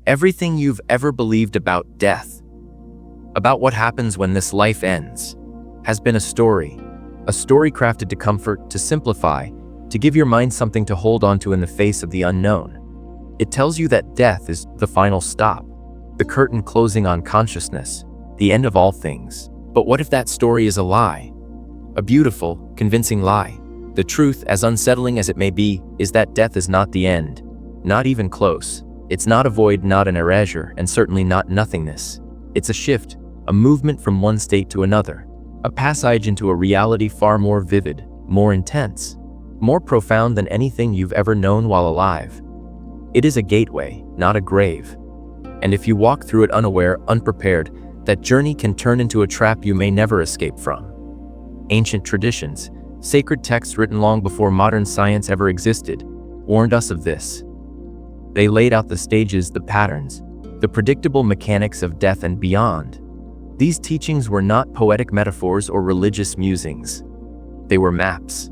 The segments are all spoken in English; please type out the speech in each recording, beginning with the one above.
Everything you've ever believed about death, about what happens when this life ends, has been a story crafted to comfort, to simplify, to give your mind something to hold onto in the face of the unknown. It tells you that death is the final stop, the curtain closing on consciousness, the end of all things. But what if that story is a lie? A beautiful, convincing lie. The truth, as unsettling as it may be, is that death is not the end, not even close. It's not a void, not an erasure, and certainly not nothingness. It's a shift, a movement from one state to another, a passage into a reality far more vivid, more intense, more profound than anything you've ever known while alive. It is a gateway, not a grave. And if you walk through it unaware, unprepared, that journey can turn into a trap you may never escape from. Ancient traditions, sacred texts written long before modern science ever existed, warned us of this. They laid out the stages, the patterns, the predictable mechanics of death and beyond. These teachings were not poetic metaphors or religious musings. They were maps.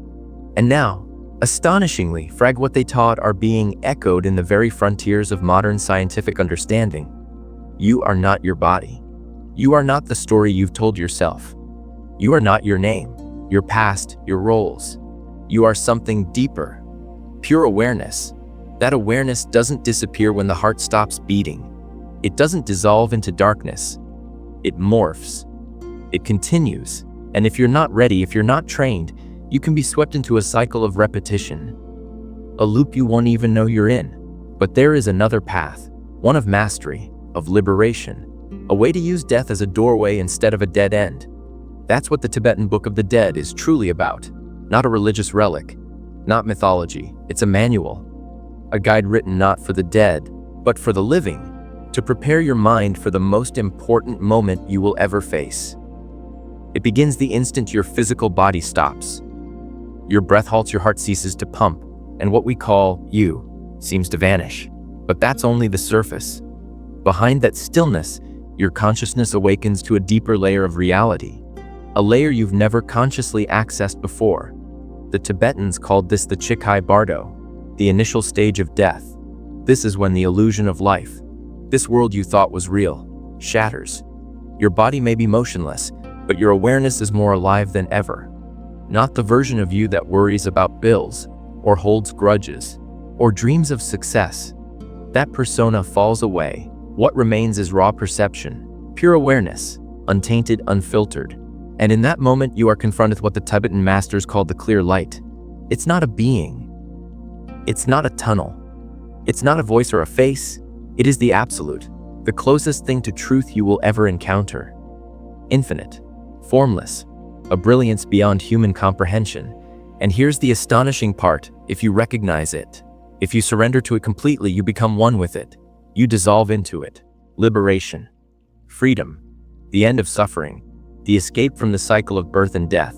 And now, astonishingly, what they taught are being echoed in the very frontiers of modern scientific understanding. You are not your body. You are not the story you've told yourself. You are not your name, your past, your roles. You are something deeper. Pure awareness. That awareness doesn't disappear when the heart stops beating. It doesn't dissolve into darkness. It morphs. It continues. And if you're not ready, if you're not trained, you can be swept into a cycle of repetition, a loop you won't even know you're in. But there is another path, one of mastery, of liberation, a way to use death as a doorway instead of a dead end. That's what the Tibetan Book of the Dead is truly about. Not a religious relic, not mythology. It's a manual, a guide written not for the dead, but for the living, to prepare your mind for the most important moment you will ever face. It begins the instant your physical body stops. Your breath halts, your heart ceases to pump, and what we call you seems to vanish. But that's only the surface. Behind that stillness, your consciousness awakens to a deeper layer of reality, a layer you've never consciously accessed before. The Tibetans called this the Chikai Bardo, the initial stage of death. This is when the illusion of life, this world you thought was real, shatters. Your body may be motionless, but your awareness is more alive than ever. Not the version of you that worries about bills, or holds grudges, or dreams of success. That persona falls away. What remains is raw perception, pure awareness, untainted, unfiltered. And in that moment, you are confronted with what the Tibetan masters called the clear light. It's not a being. It's not a tunnel. It's not a voice or a face. It is the absolute, the closest thing to truth you will ever encounter. Infinite, formless, a brilliance beyond human comprehension. And here's the astonishing part: if you recognize it, if you surrender to it completely, you become one with it. You dissolve into it. Liberation, freedom, the end of suffering, the escape from the cycle of birth and death.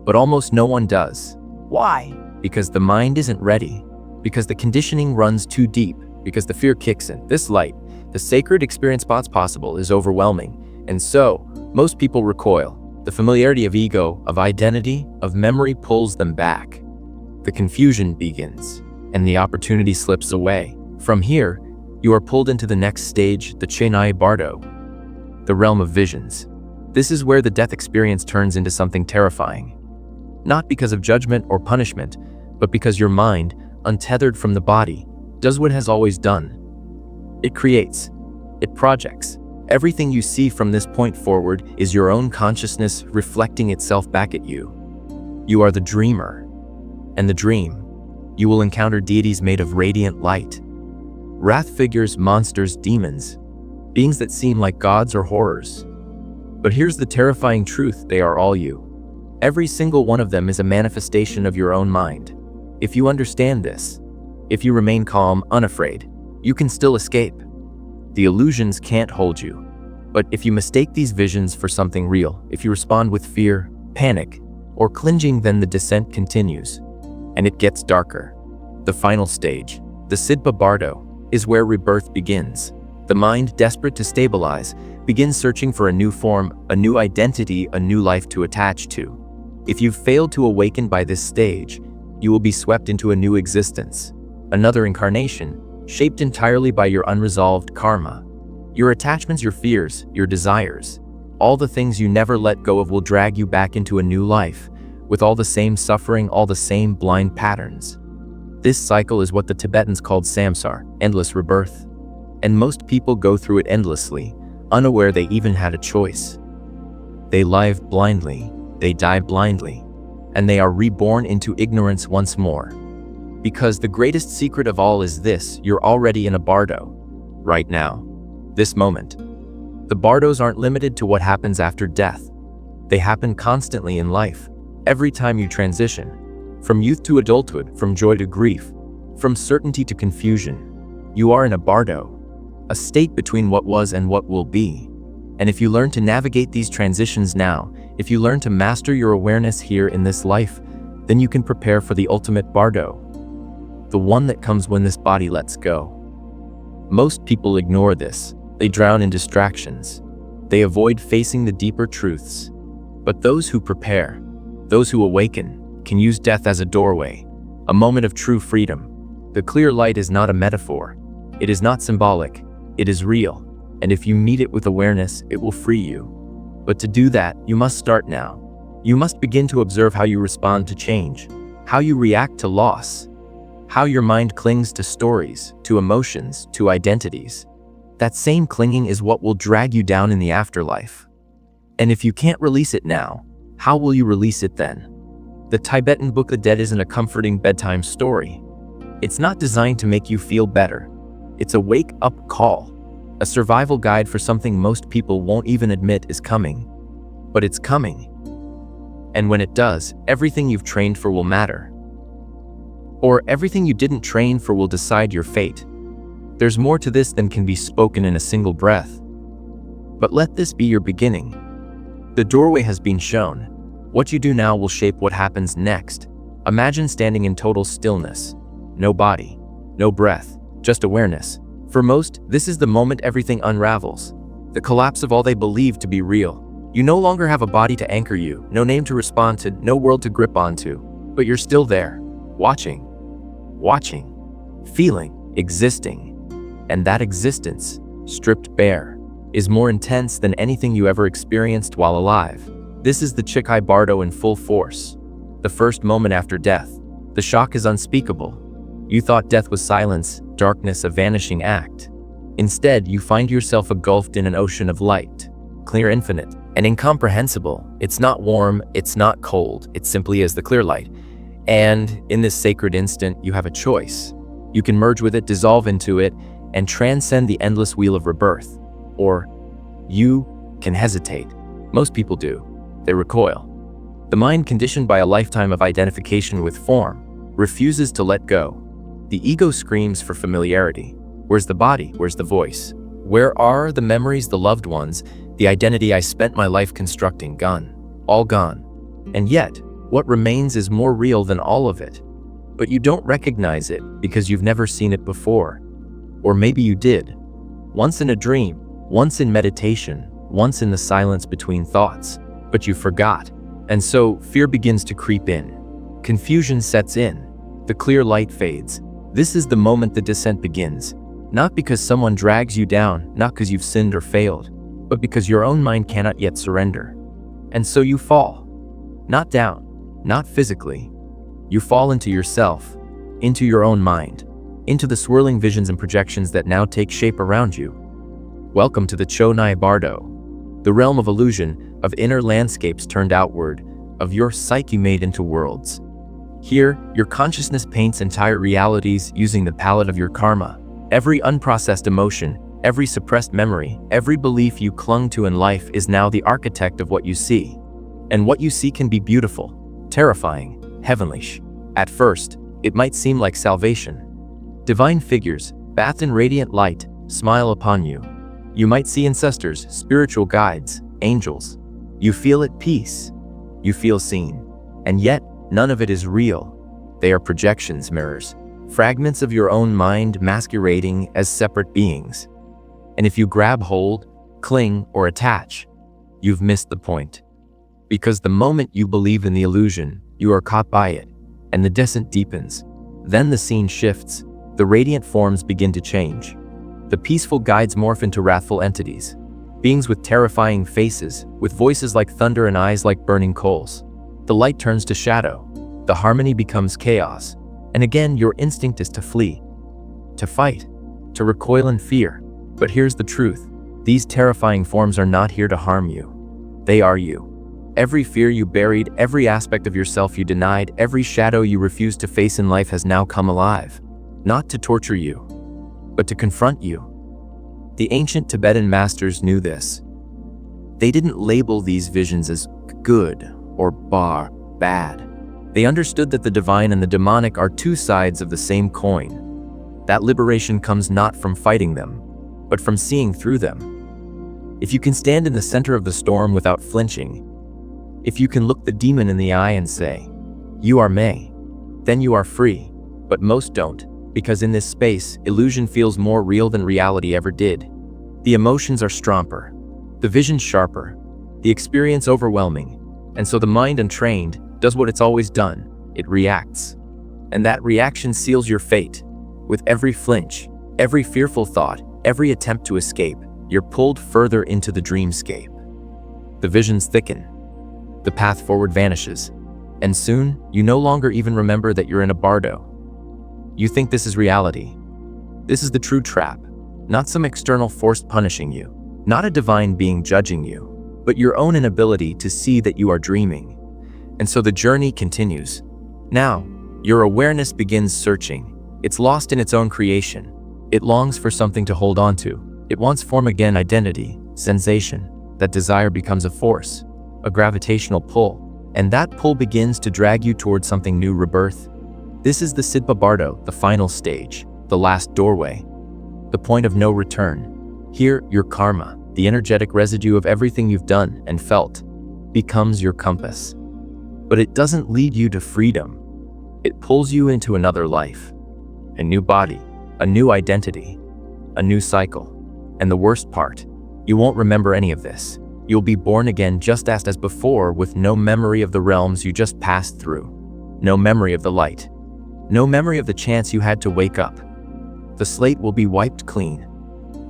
But almost no one does. Why? Because the mind isn't ready, because the conditioning runs too deep, because the fear kicks in. This light, the sacred experience spots possible, is overwhelming, and so most people recoil. The familiarity of ego, of identity, of memory pulls them back. The confusion begins, and the opportunity slips away. From here, you are pulled into the next stage, the Chikai Bardo, the realm of visions. This is where the death experience turns into something terrifying. Not because of judgment or punishment, but because your mind, untethered from the body, does what it has always done. It creates. It projects. Everything you see from this point forward is your own consciousness reflecting itself back at you. You are the dreamer. And the dream, you will encounter deities made of radiant light. Wrath figures, monsters, demons, beings that seem like gods or horrors. But here's the terrifying truth: they are all you. Every single one of them is a manifestation of your own mind. If you understand this, if you remain calm, unafraid, you can still escape. The illusions can't hold you. But if you mistake these visions for something real, if you respond with fear, panic, or clinging, then the descent continues. And it gets darker. The final stage, the Chikai Bardo, is where rebirth begins. The mind, desperate to stabilize, begins searching for a new form, a new identity, a new life to attach to. If you've failed to awaken by this stage, you will be swept into a new existence, another incarnation, shaped entirely by your unresolved karma. Your attachments, your fears, your desires, all the things you never let go of will drag you back into a new life, with all the same suffering, all the same blind patterns. This cycle is what the Tibetans called samsara, endless rebirth. And most people go through it endlessly, unaware they even had a choice. They live blindly, they die blindly, and they are reborn into ignorance once more. Because the greatest secret of all is this: you're already in a bardo. Right now. This moment. The bardos aren't limited to what happens after death. They happen constantly in life. Every time you transition, from youth to adulthood, from joy to grief, from certainty to confusion, you are in a bardo, a state between what was and what will be. And if you learn to navigate these transitions now, if you learn to master your awareness here in this life, then you can prepare for the ultimate bardo, the one that comes when this body lets go. Most people ignore this. They drown in distractions. They avoid facing the deeper truths. But those who prepare, those who awaken, can use death as a doorway, a moment of true freedom. The clear light is not a metaphor. It is not symbolic. It is real. And if you meet it with awareness, it will free you. But to do that, you must start now. You must begin to observe how you respond to change, how you react to loss, how your mind clings to stories, to emotions, to identities. That same clinging is what will drag you down in the afterlife. And if you can't release it now, how will you release it then? The Tibetan Book of the Dead isn't a comforting bedtime story. It's not designed to make you feel better. It's a wake-up call, a survival guide for something most people won't even admit is coming. But it's coming. And when it does, everything you've trained for will matter. Or everything you didn't train for will decide your fate. There's more to this than can be spoken in a single breath. But let this be your beginning. The doorway has been shown. What you do now will shape what happens next. Imagine standing in total stillness. No body, no breath, just awareness. For most, this is the moment everything unravels. The collapse of all they believe to be real. You no longer have a body to anchor you, no name to respond to, no world to grip onto. But you're still there, watching, feeling, existing. And that existence, stripped bare, is more intense than anything you ever experienced while alive. This is the Chikai Bardo in full force. The first moment after death. The shock is unspeakable. You thought death was silence, darkness, a vanishing act. Instead, you find yourself engulfed in an ocean of light, clear, infinite, and incomprehensible. It's not warm, it's not cold, it simply is the clear light. And in this sacred instant, you have a choice. You can merge with it, dissolve into it, and transcend the endless wheel of rebirth. Or you can hesitate. Most people do. They recoil. The mind, conditioned by a lifetime of identification with form, refuses to let go. The ego screams for familiarity. Where's the body? Where's the voice? Where are the memories, the loved ones, the identity I spent my life constructing? Gone. All gone. And yet, what remains is more real than all of it. But you don't recognize it because you've never seen it before. Or maybe you did. Once in a dream, once in meditation, once in the silence between thoughts. But you forgot. And so fear begins to creep in. Confusion sets in. The clear light fades. This is the moment the descent begins. Not because someone drags you down, not because you've sinned or failed, but because your own mind cannot yet surrender. And so you fall. Not down, not physically. You fall into yourself, into your own mind, into the swirling visions and projections that now take shape around you. Welcome to the Chonai Bardo, the realm of illusion, of inner landscapes turned outward, of your psyche made into worlds. Here, your consciousness paints entire realities using the palette of your karma. Every unprocessed emotion, every suppressed memory, every belief you clung to in life is now the architect of what you see. And what you see can be beautiful, terrifying, heavenly. At first, it might seem like salvation. Divine figures, bathed in radiant light, smile upon you. You might see ancestors, spiritual guides, angels. You feel at peace. You feel seen. And yet, none of it is real. They are projections, mirrors, fragments of your own mind masquerading as separate beings. And if you grab hold, cling, or attach, you've missed the point. Because the moment you believe in the illusion, you are caught by it, and the descent deepens. Then the scene shifts. The radiant forms begin to change. The peaceful guides morph into wrathful entities, beings with terrifying faces, with voices like thunder and eyes like burning coals. The light turns to shadow. The harmony becomes chaos. And again, your instinct is to flee, to fight, to recoil in fear. But here's the truth. These terrifying forms are not here to harm you. They are you. Every fear you buried, every aspect of yourself you denied, every shadow you refused to face in life has now come alive. Not to torture you, but to confront you. The ancient Tibetan masters knew this. They didn't label these visions as good or bad. They understood that the divine and the demonic are two sides of the same coin. That liberation comes not from fighting them, but from seeing through them. If you can stand in the center of the storm without flinching, if you can look the demon in the eye and say, "You are me," then you are free. But most don't, because in this space, illusion feels more real than reality ever did. The emotions are stronger, the vision sharper, the experience overwhelming, and so the mind untrained does what it's always done. It reacts. And that reaction seals your fate. With every flinch, every fearful thought, every attempt to escape, you're pulled further into the dreamscape. The visions thicken. The path forward vanishes. And soon, you no longer even remember that you're in a bardo. You think this is reality. This is the true trap. Not some external force punishing you. Not a divine being judging you. But your own inability to see that you are dreaming. And so the journey continues. Now, your awareness begins searching. It's lost in its own creation. It longs for something to hold on to. It wants form again, identity, sensation. That desire becomes a force, a gravitational pull. And that pull begins to drag you towards something new, rebirth. This is the Sidpa Bardo, the final stage, the last doorway, the point of no return. Here, your karma, the energetic residue of everything you've done and felt, becomes your compass. But it doesn't lead you to freedom. It pulls you into another life, a new body, a new identity, a new cycle. And the worst part, you won't remember any of this. You'll be born again just as before, with no memory of the realms you just passed through, no memory of the light, no memory of the chance you had to wake up. The slate will be wiped clean,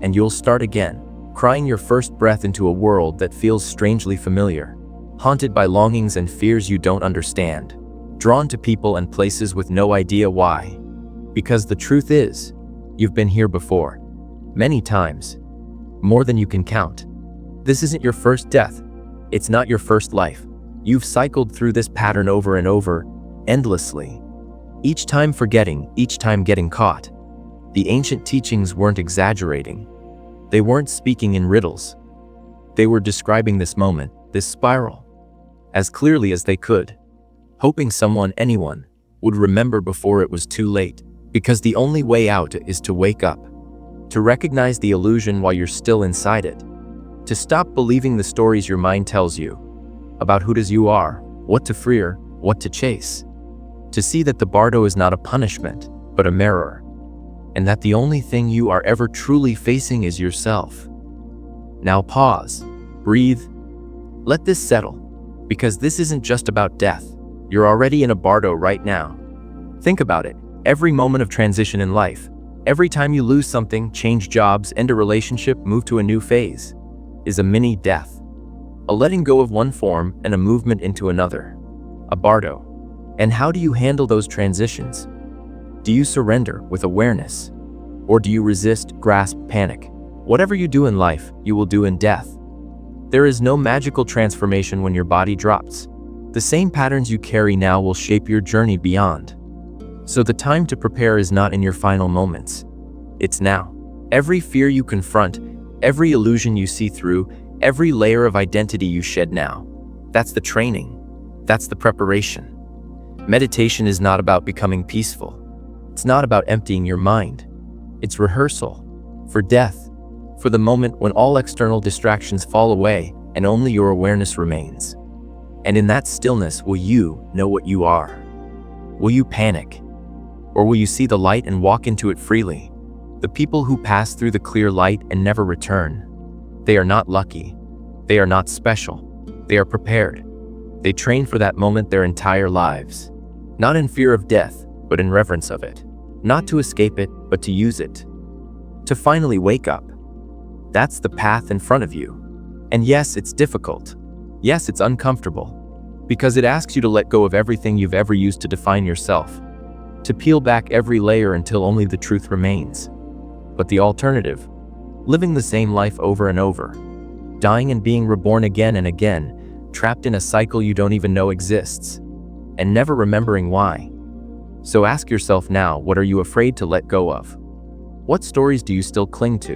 and you'll start again, crying your first breath into a world that feels strangely familiar, haunted by longings and fears you don't understand, drawn to people and places with no idea why. Because the truth is, you've been here before, many times, more than you can count. This isn't your first death. It's not your first life. You've cycled through this pattern over and over, endlessly. Each time forgetting, each time getting caught. The ancient teachings weren't exaggerating. They weren't speaking in riddles. They were describing this moment, this spiral, as clearly as they could, hoping someone, anyone, would remember before it was too late. Because the only way out is to wake up, to recognize the illusion while you're still inside it, to stop believing the stories your mind tells you about who you are, what to fear, what to chase, to see that the bardo is not a punishment, but a mirror, and that the only thing you are ever truly facing is yourself. Now pause, breathe, let this settle, because this isn't just about death. You're already in a bardo right now. Think about it. Every moment of transition in life, every time you lose something, change jobs, end a relationship, move to a new phase, is a mini death. A letting go of one form and a movement into another. A bardo. And how do you handle those transitions? Do you surrender with awareness? Or do you resist, grasp, panic? Whatever you do in life, you will do in death. There is no magical transformation when your body drops. The same patterns you carry now will shape your journey beyond. So the time to prepare is not in your final moments. It's now. Every fear you confront, every illusion you see through, every layer of identity you shed now. That's the training. That's the preparation. Meditation is not about becoming peaceful. It's not about emptying your mind. It's rehearsal for death, for the moment when all external distractions fall away and only your awareness remains. And in that stillness, will you know what you are? Will you panic? Or will you see the light and walk into it freely? The people who pass through the clear light and never return, they are not lucky. They are not special. They are prepared. They train for that moment their entire lives. Not in fear of death, but in reverence of it. Not to escape it, but to use it. To finally wake up. That's the path in front of you. And yes, it's difficult. Yes, it's uncomfortable. Because it asks you to let go of everything you've ever used to define yourself. To peel back every layer until only the truth remains. But the alternative? Living the same life over and over. Dying and being reborn again and again, trapped in a cycle you don't even know exists. And never remembering why. So ask yourself now, what are you afraid to let go of? What stories do you still cling to?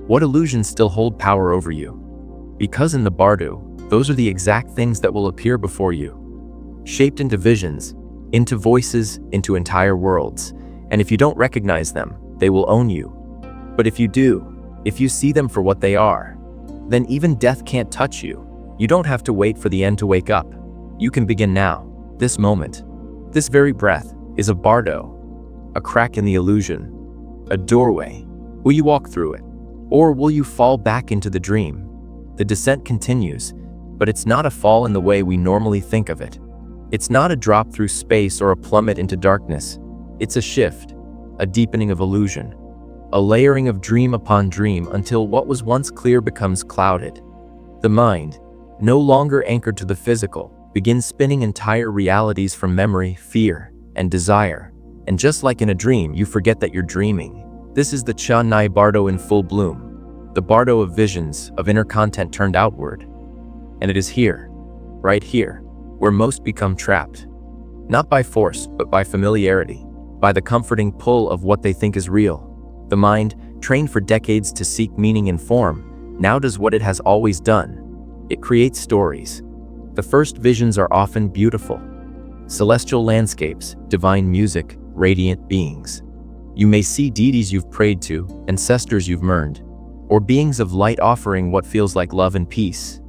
What illusions still hold power over you? Because in the bardo, those are the exact things that will appear before you. Shaped into visions, into voices, into entire worlds. And if you don't recognize them, they will own you. But if you do, if you see them for what they are, then even death can't touch you. You don't have to wait for the end to wake up. You can begin now, this moment. This very breath is a bardo, a crack in the illusion, a doorway. Will you walk through it? Or will you fall back into the dream? The descent continues, but it's not a fall in the way we normally think of it. It's not a drop through space or a plummet into darkness. It's a shift, a deepening of illusion, a layering of dream upon dream until what was once clear becomes clouded. The mind, no longer anchored to the physical, begins spinning entire realities from memory, fear, and desire. And just like in a dream, you forget that you're dreaming. This is the Chennai bardo in full bloom, the bardo of visions, of inner content turned outward. And it is here, right here, where most become trapped. Not by force, but by familiarity, by the comforting pull of what they think is real. The mind, trained for decades to seek meaning in form, now does what it has always done. It creates stories. The first visions are often beautiful. Celestial landscapes, divine music, radiant beings. You may see deities you've prayed to, ancestors you've mourned, or beings of light offering what feels like love and peace.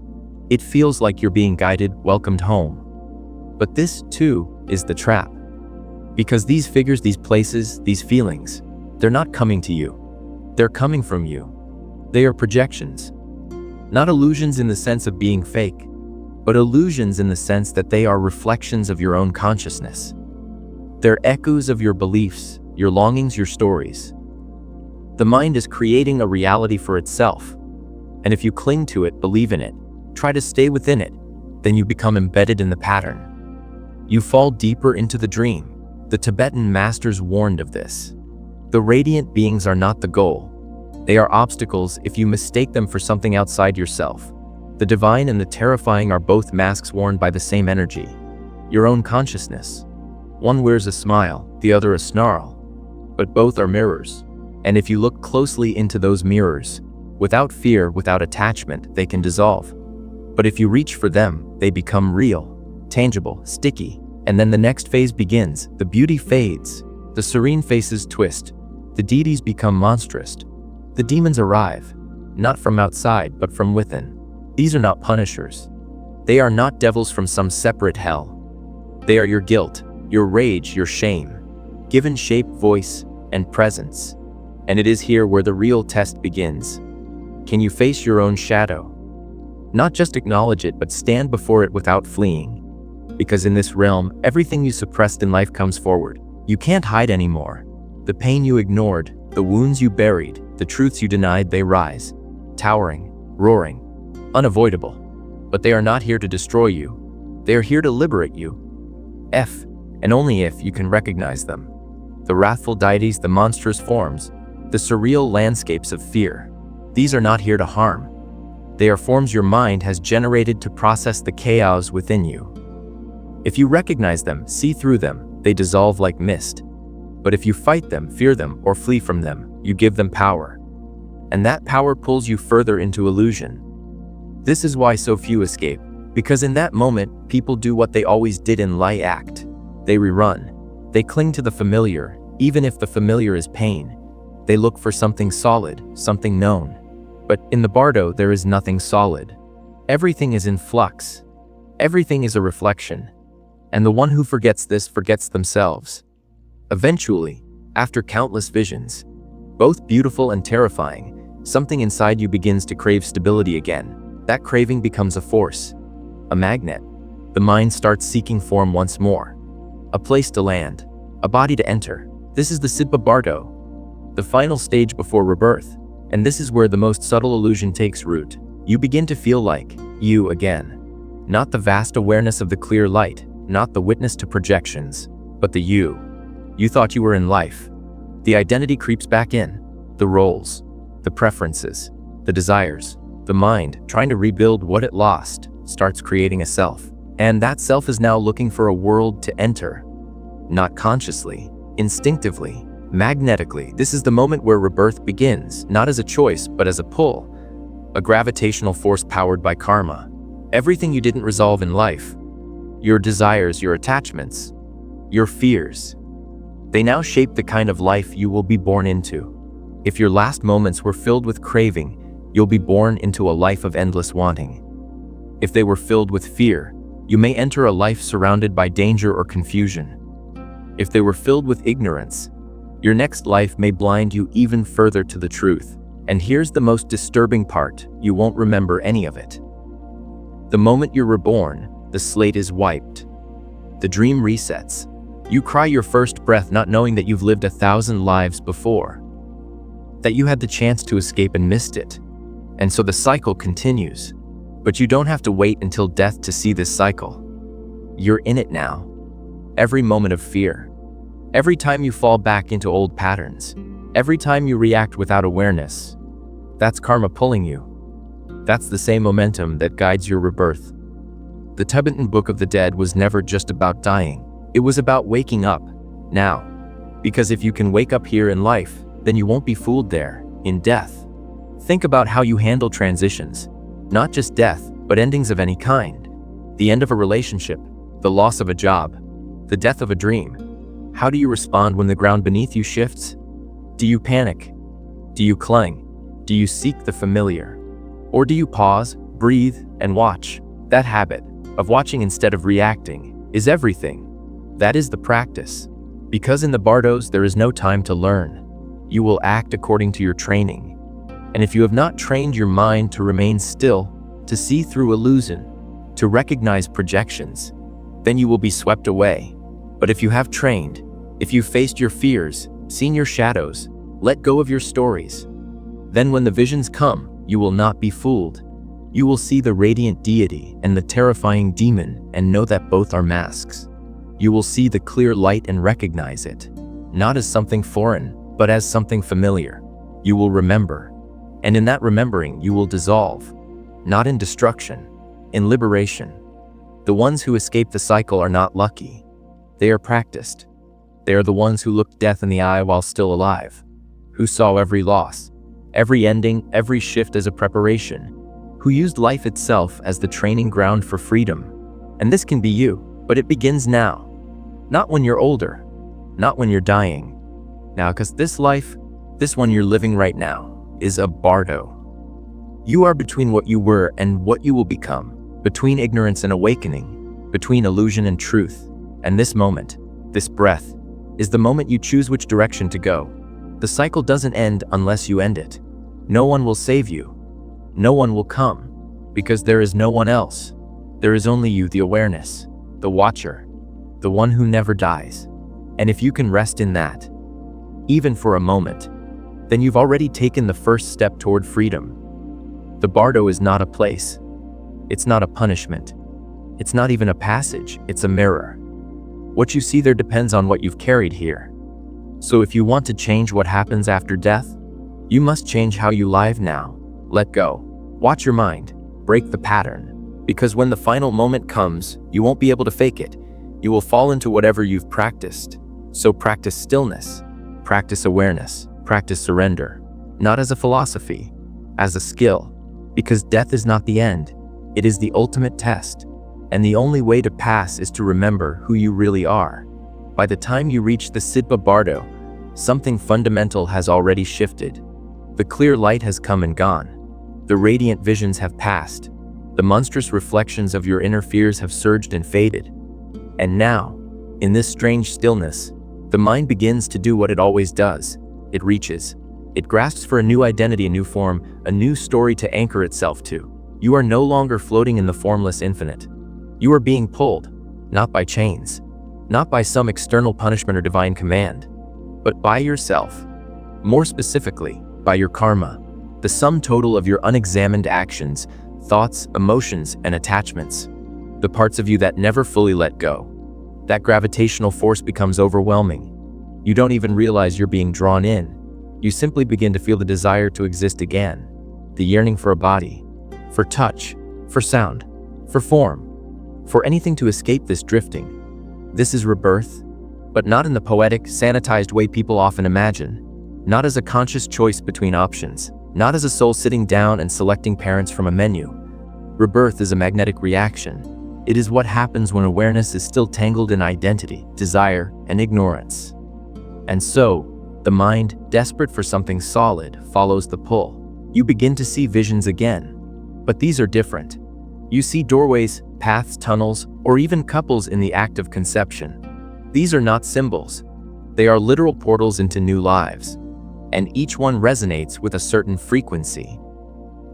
It feels like you're being guided, welcomed home. But this, too, is the trap. Because these figures, these places, these feelings, they're not coming to you. They're coming from you. They are projections. Not illusions in the sense of being fake, but illusions in the sense that they are reflections of your own consciousness. They're echoes of your beliefs, your longings, your stories. The mind is creating a reality for itself. And if you cling to it, believe in it, try to stay within it, then you become embedded in the pattern. You fall deeper into the dream. The Tibetan masters warned of this. The radiant beings are not the goal. They are obstacles if you mistake them for something outside yourself. The divine and the terrifying are both masks worn by the same energy, your own consciousness. One wears a smile, the other a snarl. But both are mirrors. And if you look closely into those mirrors, without fear, without attachment, they can dissolve. But if you reach for them, they become real, tangible, sticky. And then the next phase begins. The beauty fades. The serene faces twist. The deities become monstrous. The demons arrive, not from outside, but from within. These are not punishers. They are not devils from some separate hell. They are your guilt, your rage, your shame, given shape, voice, and presence. And it is here where the real test begins. Can you face your own shadow? Not just acknowledge it, but stand before it without fleeing. Because in this realm, everything you suppressed in life comes forward. You can't hide anymore. The pain you ignored, the wounds you buried, the truths you denied, they rise, towering, roaring, unavoidable. But they are not here to destroy you. They are here to liberate you. And only if you can recognize them. The wrathful deities, the monstrous forms, the surreal landscapes of fear. These are not here to harm. They are forms your mind has generated to process the chaos within you. If you recognize them, see through them, they dissolve like mist. But if you fight them, fear them, or flee from them, you give them power. And that power pulls you further into illusion. This is why so few escape. Because in that moment, people do what they always did in life: act. They rerun. They cling to the familiar, even if the familiar is pain. They look for something solid, something known. But in the bardo, there is nothing solid. Everything is in flux. Everything is a reflection. And the one who forgets this forgets themselves. Eventually, after countless visions, both beautiful and terrifying, something inside you begins to crave stability again. That craving becomes a force, a magnet. The mind starts seeking form once more. A place to land, a body to enter. This is the bardo, the final stage before rebirth, and this is where the most subtle illusion takes root. You begin to feel like you again. Not the vast awareness of the clear light, not the witness to projections, but the you. You thought you were in life. The identity creeps back in. The roles, the preferences, the desires, the mind, trying to rebuild what it lost, starts creating a self. And that self is now looking for a world to enter. Not consciously, instinctively, magnetically. This is the moment where rebirth begins, not as a choice, but as a pull. A gravitational force powered by karma. Everything you didn't resolve in life, your desires, your attachments, your fears, they now shape the kind of life you will be born into. If your last moments were filled with craving, you'll be born into a life of endless wanting. If they were filled with fear, you may enter a life surrounded by danger or confusion. If they were filled with ignorance, your next life may blind you even further to the truth. And here's the most disturbing part, you won't remember any of it. The moment you're reborn, the slate is wiped. The dream resets. You cry your first breath not knowing that you've lived 1,000 lives before. That you had the chance to escape and missed it. And so the cycle continues. But you don't have to wait until death to see this cycle. You're in it now. Every moment of fear. Every time you fall back into old patterns. Every time you react without awareness. That's karma pulling you. That's the same momentum that guides your rebirth. The Tibetan Book of the Dead was never just about dying. It was about waking up, now. Because if you can wake up here in life, then you won't be fooled there, in death. Think about how you handle transitions. Not just death, but endings of any kind. The end of a relationship, the loss of a job, the death of a dream. How do you respond when the ground beneath you shifts? Do you panic? Do you cling? Do you seek the familiar? Or do you pause, breathe, and watch? That habit of watching instead of reacting is everything. That is the practice. Because in the bardos there is no time to learn. You will act according to your training. And if you have not trained your mind to remain still, to see through illusion, to recognize projections, then you will be swept away. But if you have trained, if you faced your fears, seen your shadows, let go of your stories, then when the visions come, you will not be fooled. You will see the radiant deity and the terrifying demon and know that both are masks. You will see the clear light and recognize it, not as something foreign, but as something familiar. You will remember, and in that remembering you will dissolve, not in destruction, in liberation. The ones who escape the cycle are not lucky. They are practiced. They are the ones who looked death in the eye while still alive, who saw every loss, every ending, every shift as a preparation, who used life itself as the training ground for freedom. And this can be you, but it begins now. Not when you're older, not when you're dying. Now, because this life, this one you're living right now, is a bardo. You are between what you were and what you will become, between ignorance and awakening, between illusion and truth. And this moment, this breath, is the moment you choose which direction to go. The cycle doesn't end unless you end it. No one will save you. No one will come, because there is no one else. There is only you, the awareness, the watcher, the one who never dies. And if you can rest in that, even for a moment, then you've already taken the first step toward freedom. The bardo is not a place. It's not a punishment. It's not even a passage, it's a mirror. What you see there depends on what you've carried here. So if you want to change what happens after death, you must change how you live now. Let go. Watch your mind. Break the pattern. Because when the final moment comes, you won't be able to fake it. You will fall into whatever you've practiced. So practice stillness. Practice awareness. Practice surrender. Not as a philosophy, as a skill. Because death is not the end. It is the ultimate test. And the only way to pass is to remember who you really are. By the time you reach the bardo, something fundamental has already shifted. The clear light has come and gone. The radiant visions have passed. The monstrous reflections of your inner fears have surged and faded. And now, in this strange stillness, the mind begins to do what it always does. It reaches. It grasps for a new identity, a new form, a new story to anchor itself to. You are no longer floating in the formless infinite. You are being pulled, not by chains, not by some external punishment or divine command, but by yourself. More specifically, by your karma, the sum total of your unexamined actions, thoughts, emotions, and attachments. The parts of you that never fully let go. That gravitational force becomes overwhelming. You don't even realize you're being drawn in. You simply begin to feel the desire to exist again. The yearning for a body, for touch, for sound, for form, for anything to escape this drifting. This is rebirth, but not in the poetic, sanitized way people often imagine. Not as a conscious choice between options. Not as a soul sitting down and selecting parents from a menu. Rebirth is a magnetic reaction. It is what happens when awareness is still tangled in identity, desire, and ignorance. And so, the mind, desperate for something solid, follows the pull. You begin to see visions again. But these are different. You see doorways, paths, tunnels, or even couples in the act of conception. These are not symbols. They are literal portals into new lives. And each one resonates with a certain frequency.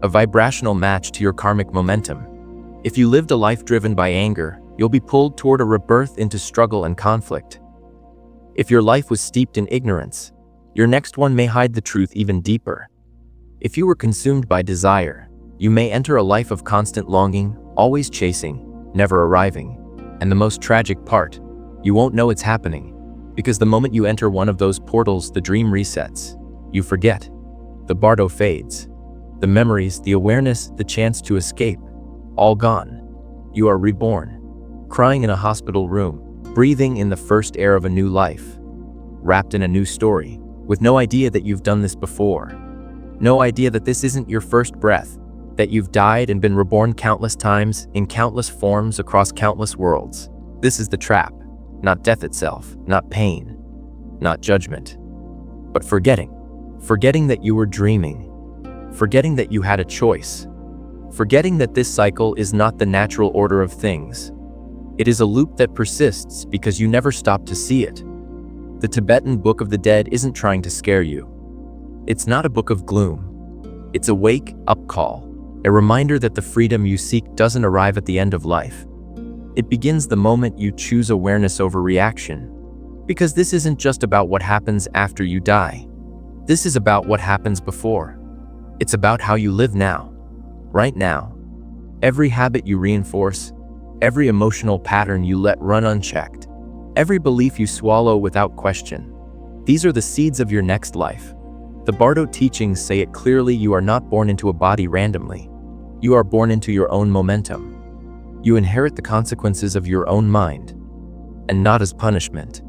A vibrational match to your karmic momentum. If you lived a life driven by anger, you'll be pulled toward a rebirth into struggle and conflict. If your life was steeped in ignorance, your next one may hide the truth even deeper. If you were consumed by desire, you may enter a life of constant longing, always chasing, never arriving. And the most tragic part, you won't know it's happening, because the moment you enter one of those portals, the dream resets. You forget. The bardo fades. The memories, the awareness, the chance to escape. All gone. You are reborn, crying in a hospital room, breathing in the first air of a new life, wrapped in a new story, with no idea that you've done this before. No idea that this isn't your first breath, that you've died and been reborn countless times, in countless forms, across countless worlds. This is the trap, not death itself, not pain, not judgment, but forgetting. Forgetting that you were dreaming, forgetting that you had a choice. Forgetting that this cycle is not the natural order of things. It is a loop that persists because you never stop to see it. The Tibetan Book of the Dead isn't trying to scare you. It's not a book of gloom. It's a wake-up call, a reminder that the freedom you seek doesn't arrive at the end of life. It begins the moment you choose awareness over reaction. Because this isn't just about what happens after you die. This is about what happens before. It's about how you live now. Right now. Every habit you reinforce, every emotional pattern you let run unchecked, every belief you swallow without question. These are the seeds of your next life. The Bardo teachings say it clearly: you are not born into a body randomly. You are born into your own momentum. You inherit the consequences of your own mind. And not as punishment,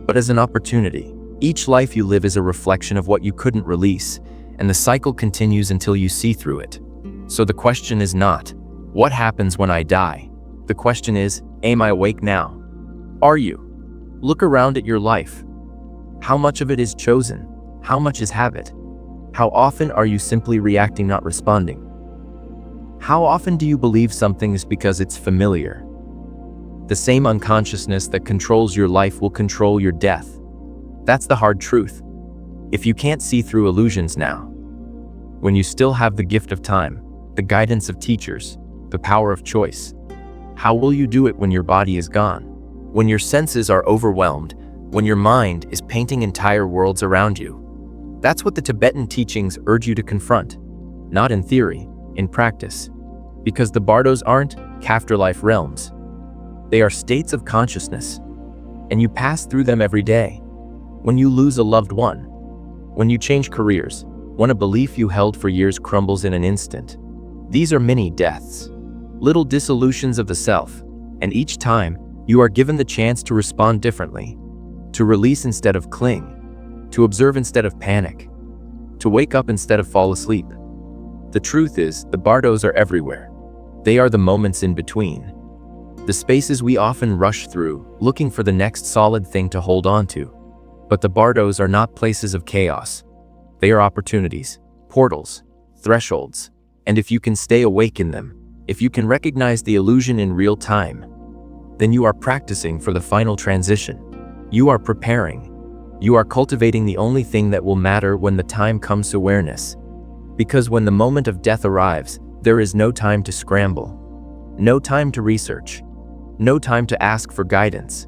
but as an opportunity. Each life you live is a reflection of what you couldn't release, and the cycle continues until you see through it. So the question is not, what happens when I die? The question is, am I awake now? Are you? Look around at your life. How much of it is chosen? How much is habit? How often are you simply reacting, not responding? How often do you believe something is because it's familiar? The same unconsciousness that controls your life will control your death. That's the hard truth. If you can't see through illusions now, when you still have the gift of time, the guidance of teachers, the power of choice, how will you do it when your body is gone? When your senses are overwhelmed, when your mind is painting entire worlds around you? That's what the Tibetan teachings urge you to confront, not in theory, in practice. Because the bardos aren't afterlife realms. They are states of consciousness, and you pass through them every day. When you lose a loved one, when you change careers, when a belief you held for years crumbles in an instant. These are mini deaths, little dissolutions of the self, and each time, you are given the chance to respond differently, to release instead of cling, to observe instead of panic, to wake up instead of fall asleep. The truth is, the bardos are everywhere. They are the moments in between, the spaces we often rush through, looking for the next solid thing to hold on to. But the bardos are not places of chaos. They are opportunities, portals, thresholds. And if you can stay awake in them, if you can recognize the illusion in real time, then you are practicing for the final transition. You are preparing. You are cultivating the only thing that will matter when the time comes to awareness. Because when the moment of death arrives, there is no time to scramble, no time to research, no time to ask for guidance.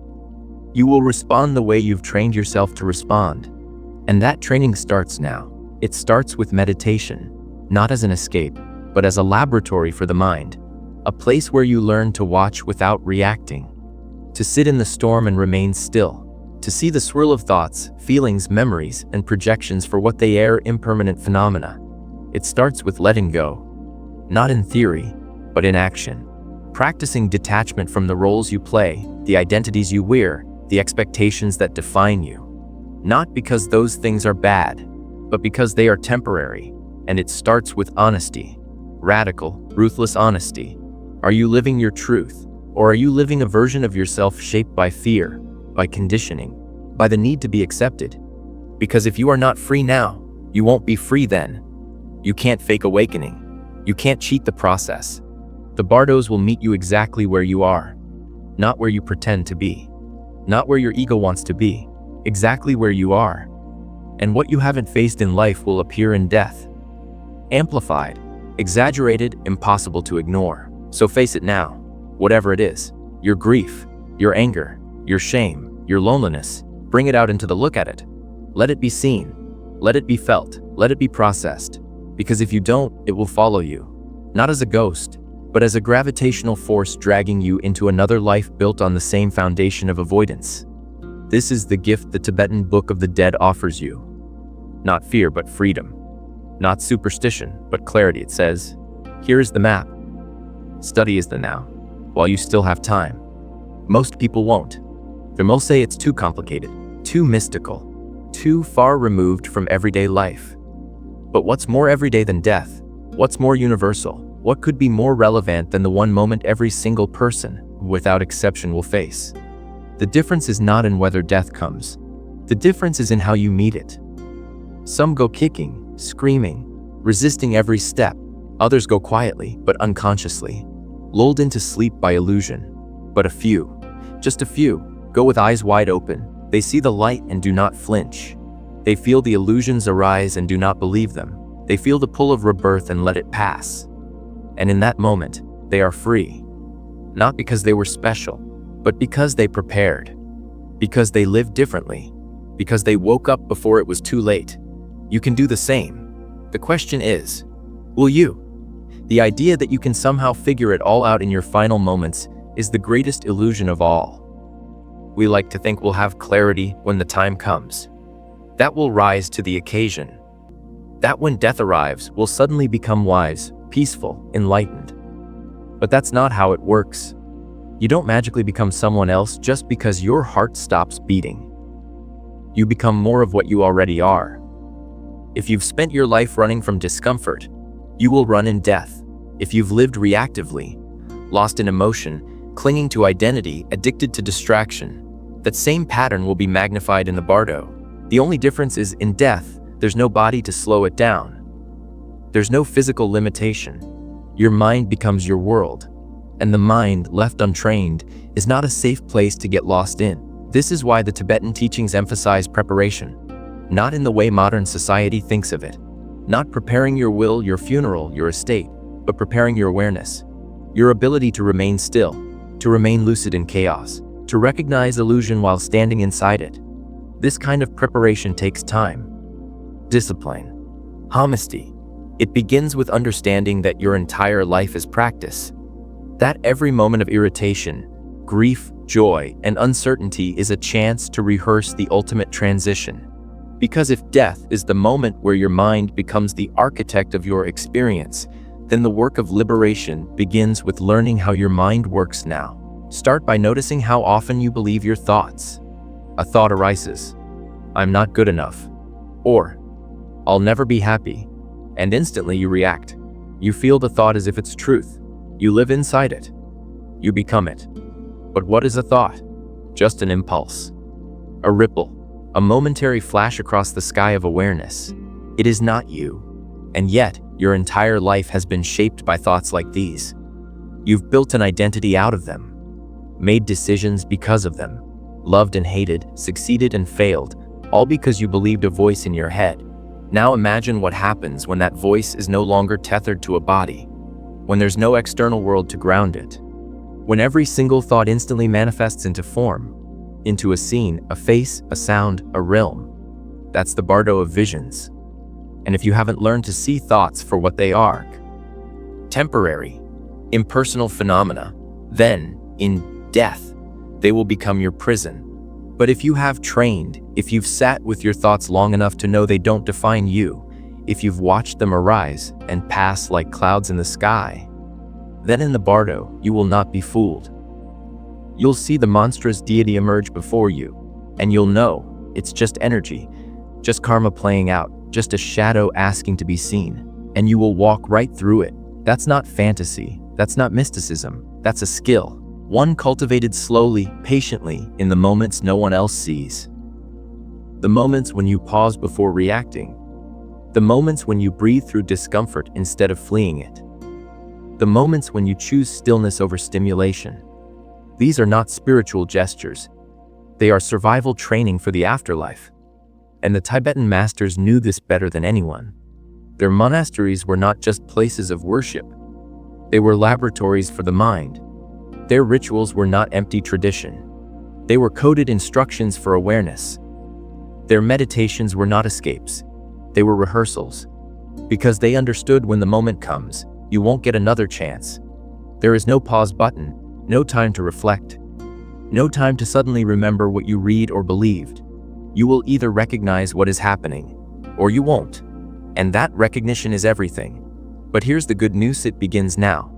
You will respond the way you've trained yourself to respond. And that training starts now. It starts with meditation, not as an escape, but as a laboratory for the mind, a place where you learn to watch without reacting, to sit in the storm and remain still, to see the swirl of thoughts, feelings, memories, and projections for what they are, impermanent phenomena. It starts with letting go, not in theory, but in action, practicing detachment from the roles you play, the identities you wear, the expectations that define you. Not because those things are bad, but because they are temporary, and it starts with honesty. Radical, ruthless honesty. Are you living your truth, or are you living a version of yourself shaped by fear, by conditioning, by the need to be accepted? Because if you are not free now, you won't be free then. You can't fake awakening. You can't cheat the process. The bardos will meet you exactly where you are, not where you pretend to be, not where your ego wants to be, exactly where you are. And what you haven't faced in life will appear in death. Amplified, exaggerated, impossible to ignore. So face it now, whatever it is, your grief, your anger, your shame, your loneliness, bring it out into the look at it. Let it be seen, let it be felt, let it be processed. Because if you don't, it will follow you. Not as a ghost, but as a gravitational force dragging you into another life built on the same foundation of avoidance. This is the gift the Tibetan Book of the Dead offers you. Not fear, but freedom. Not superstition, but clarity. It says, here is the map. Study is the now, while you still have time. Most people won't. They'll say it's too complicated, too mystical, too far removed from everyday life. But what's more everyday than death? What's more universal? What could be more relevant than the one moment every single person, without exception, will face? The difference is not in whether death comes. The difference is in how you meet it. Some go kicking, screaming, resisting every step. Others go quietly, but unconsciously, lulled into sleep by illusion. But a few, just a few, go with eyes wide open. They see the light and do not flinch. They feel the illusions arise and do not believe them. They feel the pull of rebirth and let it pass. And in that moment, they are free. Not because they were special, but because they prepared. Because they lived differently. Because they woke up before it was too late. You can do the same. The question is, will you? The idea that you can somehow figure it all out in your final moments is the greatest illusion of all. We like to think we'll have clarity when the time comes. That will rise to the occasion. That when death arrives, we'll suddenly become wise, peaceful, enlightened. But that's not how it works. You don't magically become someone else just because your heart stops beating. You become more of what you already are. If you've spent your life running from discomfort, you will run in death. If you've lived reactively, lost in emotion, clinging to identity, addicted to distraction, that same pattern will be magnified in the bardo. The only difference is in death, there's no body to slow it down. There's no physical limitation. Your mind becomes your world. And the mind, left untrained, is not a safe place to get lost in. This is why the Tibetan teachings emphasize preparation. Not in the way modern society thinks of it. Not preparing your will, your funeral, your estate, but preparing your awareness. Your ability to remain still, to remain lucid in chaos, to recognize illusion while standing inside it. This kind of preparation takes time. Discipline. Honesty. It begins with understanding that your entire life is practice. That every moment of irritation, grief, joy, and uncertainty is a chance to rehearse the ultimate transition. Because if death is the moment where your mind becomes the architect of your experience, then the work of liberation begins with learning how your mind works now. Start by noticing how often you believe your thoughts. A thought arises, I'm not good enough, or I'll never be happy, and instantly you react. You feel the thought as if it's truth. You live inside it. You become it. But what is a thought? Just an impulse. A ripple. A momentary flash across the sky of awareness. It is not you. And yet, your entire life has been shaped by thoughts like these. You've built an identity out of them. Made decisions because of them. Loved and hated, succeeded and failed, all because you believed a voice in your head. Now imagine what happens when that voice is no longer tethered to a body. When there's no external world to ground it. When every single thought instantly manifests into form, into a scene, a face, a sound, a realm. That's the bardo of visions. And if you haven't learned to see thoughts for what they are, temporary, impersonal phenomena, then, in death, they will become your prison. But if you have trained, if you've sat with your thoughts long enough to know they don't define you, if you've watched them arise and pass like clouds in the sky, then in the bardo, you will not be fooled. You'll see the monstrous deity emerge before you, and you'll know it's just energy, just karma playing out, just a shadow asking to be seen, and you will walk right through it. That's not fantasy, that's not mysticism, that's a skill. One cultivated slowly, patiently, in the moments no one else sees. The moments when you pause before reacting. The moments when you breathe through discomfort instead of fleeing it. The moments when you choose stillness over stimulation. These are not spiritual gestures. They are survival training for the afterlife. And the Tibetan masters knew this better than anyone. Their monasteries were not just places of worship. They were laboratories for the mind. Their rituals were not empty tradition. They were coded instructions for awareness. Their meditations were not escapes. They were rehearsals. Because they understood when the moment comes, you won't get another chance. There is no pause button, no time to reflect, no time to suddenly remember what you read or believed. You will either recognize what is happening, or you won't. And that recognition is everything. But here's the good news: it begins now.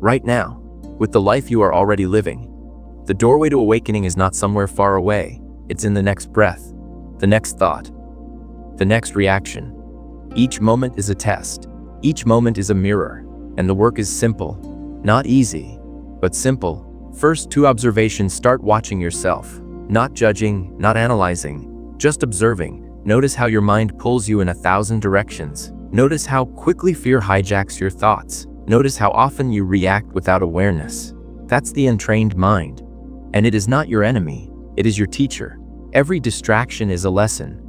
Right now. With the life you are already living. The doorway to awakening is not somewhere far away. It's in the next breath, the next thought, the next reaction. Each moment is a test. Each moment is a mirror. And the work is simple. Not easy, but simple. First, 2 observations. Start watching yourself. Not judging, not analyzing, just observing. Notice how your mind pulls you in 1,000 directions. Notice how quickly fear hijacks your thoughts. Notice how often you react without awareness. That's the untrained mind. And it is not your enemy, it is your teacher. Every distraction is a lesson.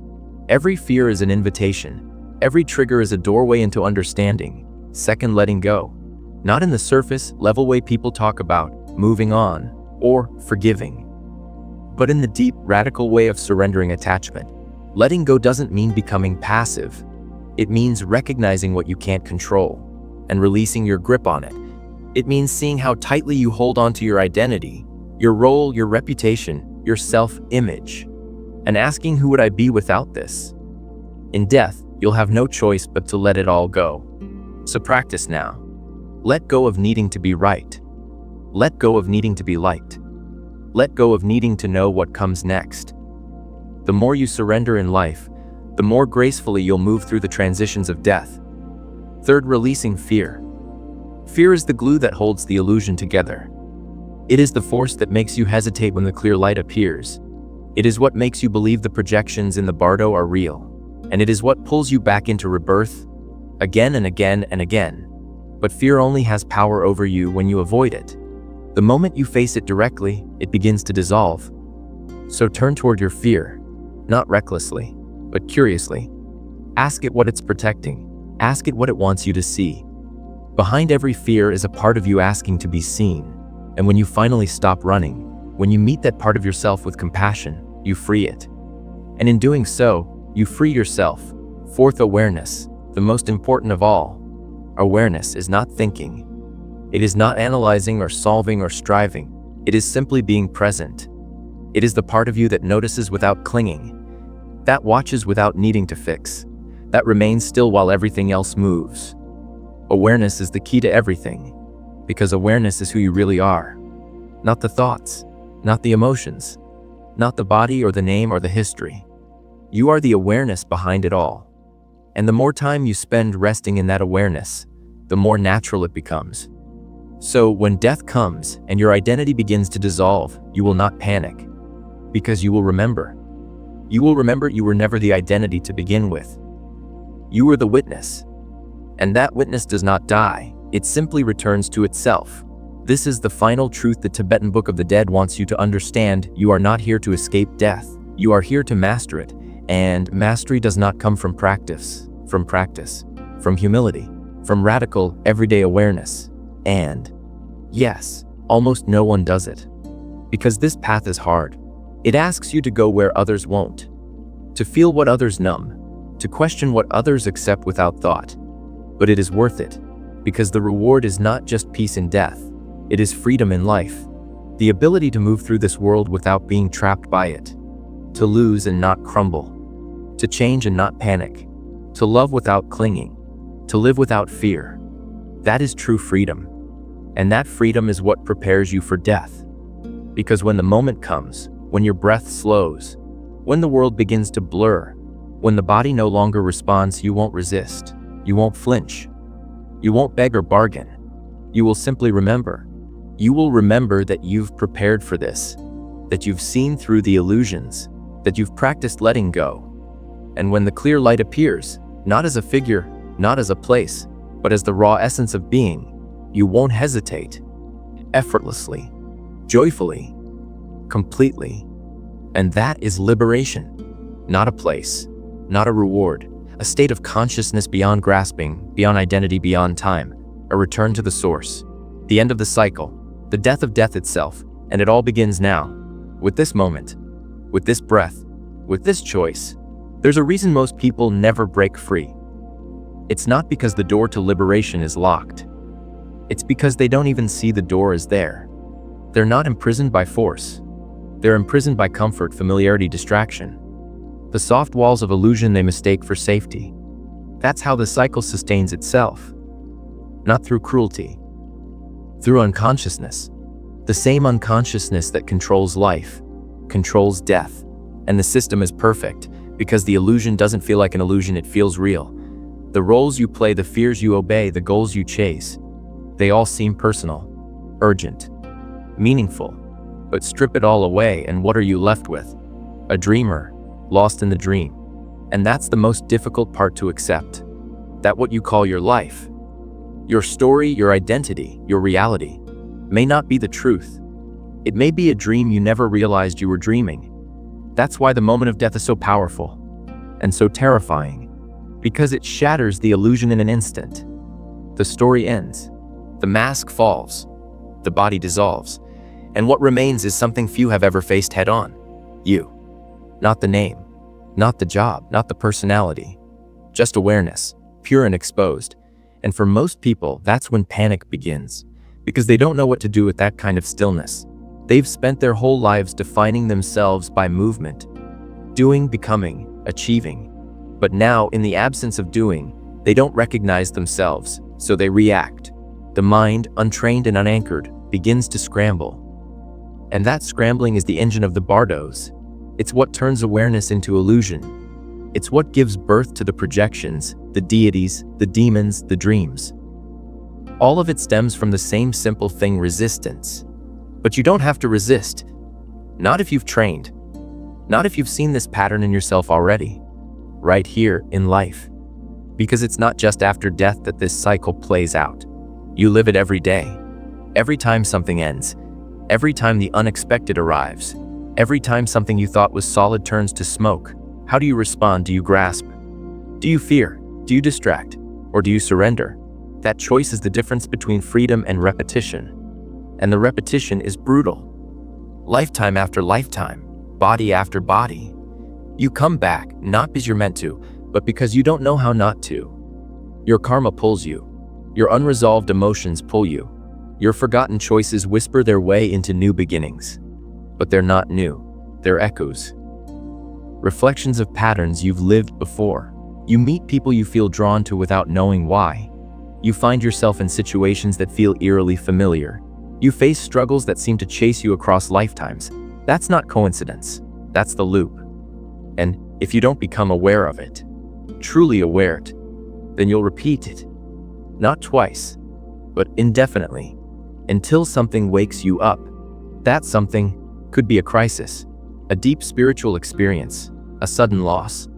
Every fear is an invitation. Every trigger is a doorway into understanding. Second, letting go. Not in the surface level way people talk about, moving on, or forgiving. But in the deep, radical way of surrendering attachment. Letting go doesn't mean becoming passive. It means recognizing what you can't control and releasing your grip on it. It means seeing how tightly you hold on to your identity, your role, your reputation, your self-image, and asking, who would I be without this? In death, you'll have no choice but to let it all go. So practice now. Let go of needing to be right. Let go of needing to be liked. Let go of needing to know what comes next. The more you surrender in life, the more gracefully you'll move through the transitions of death. Third, releasing fear. Fear is the glue that holds the illusion together. It is the force that makes you hesitate when the clear light appears. It is what makes you believe the projections in the bardo are real. And it is what pulls you back into rebirth, again and again and again. But fear only has power over you when you avoid it. The moment you face it directly, it begins to dissolve. So turn toward your fear, not recklessly, but curiously. Ask it what it's protecting. Ask it what it wants you to see. Behind every fear is a part of you asking to be seen. And when you finally stop running, when you meet that part of yourself with compassion, you free it. And in doing so, you free yourself. Fourth, awareness, the most important of all. Awareness is not thinking. It is not analyzing or solving or striving. It is simply being present. It is the part of you that notices without clinging, that watches without needing to fix, that remains still while everything else moves. Awareness is the key to everything, because awareness is who you really are. Not the thoughts, not the emotions, not the body or the name or the history. You are the awareness behind it all. And the more time you spend resting in that awareness, the more natural it becomes. So when death comes and your identity begins to dissolve, you will not panic, because you will remember. You will remember you were never the identity to begin with. You were the witness. And that witness does not die, it simply returns to itself. This is the final truth the Tibetan Book of the Dead wants you to understand. You are not here to escape death. You are here to master it. And mastery does not come from practice, from humility, from radical, everyday awareness. And yes, almost no one does it. Because this path is hard. It asks you to go where others won't. to feel what others numb, to question what others accept without thought. But it is worth it, because the reward is not just peace in death, it is freedom in life. The ability to move through this world without being trapped by it, to lose and not crumble, to change and not panic, to love without clinging, to live without fear. That is true freedom. And that freedom is what prepares you for death. Because when the moment comes, when your breath slows, when the world begins to blur, when the body no longer responds, you won't resist, you won't flinch, you won't beg or bargain. You will simply remember. You will remember that you've prepared for this, that you've seen through the illusions, that you've practiced letting go. And when the clear light appears, not as a figure, not as a place, but as the raw essence of being, you won't hesitate. Effortlessly, joyfully, completely. And that is liberation. Not a place, not a reward, a state of consciousness beyond grasping, beyond identity, beyond time, a return to the source, the end of the cycle, the death of death itself. And it all begins now, with this moment, with this breath, with this choice. There's a reason most people never break free. It's not because the door to liberation is locked. It's because they don't even see the door as there. They're not imprisoned by force. They're imprisoned by comfort, familiarity, distraction. The soft walls of illusion they mistake for safety. That's how the cycle sustains itself. Not through cruelty. Through unconsciousness. The same unconsciousness that controls life, controls death. And the system is perfect, because the illusion doesn't feel like an illusion, it feels real. The roles you play, the fears you obey, the goals you chase, they all seem personal, urgent, meaningful. But strip it all away and what are you left with? A dreamer, lost in the dream. And that's the most difficult part to accept. That what you call your life, your story, your identity, your reality, may not be the truth. It may be a dream you never realized you were dreaming. That's why the moment of death is so powerful and so terrifying, because it shatters the illusion in an instant. The story ends, the mask falls, the body dissolves, and what remains is something few have ever faced head on. You. Not the name, not the job, not the personality, just awareness, pure and exposed. And for most people, that's when panic begins, because they don't know what to do with that kind of stillness. They've spent their whole lives defining themselves by movement, doing, becoming, achieving. But now, in the absence of doing, they don't recognize themselves, so they react. The mind, untrained and unanchored, begins to scramble. And that scrambling is the engine of the bardos. It's what turns awareness into illusion. It's what gives birth to the projections, the deities, the demons, the dreams. All of it stems from the same simple thing, resistance. But you don't have to resist. Not if you've trained. Not if you've seen this pattern in yourself already. Right here in life. Because it's not just after death that this cycle plays out. You live it every day. Every time something ends. Every time the unexpected arrives. Every time something you thought was solid turns to smoke. How do you respond? Do you grasp? Do you fear? Do you distract? Or do you surrender? That choice is the difference between freedom and repetition. And the repetition is brutal. Lifetime after lifetime, body after body. You come back, not because you're meant to, but because you don't know how not to. Your karma pulls you. Your unresolved emotions pull you. Your forgotten choices whisper their way into new beginnings. But they're not new. They're echoes. Reflections of patterns you've lived before. You meet people you feel drawn to without knowing why. You find yourself in situations that feel eerily familiar. You face struggles that seem to chase you across lifetimes. That's not coincidence. That's the loop. And if you don't become aware of it, truly aware it, then you'll repeat it. Not twice, but indefinitely, until something wakes you up. That something could be a crisis, a deep spiritual experience, a sudden loss,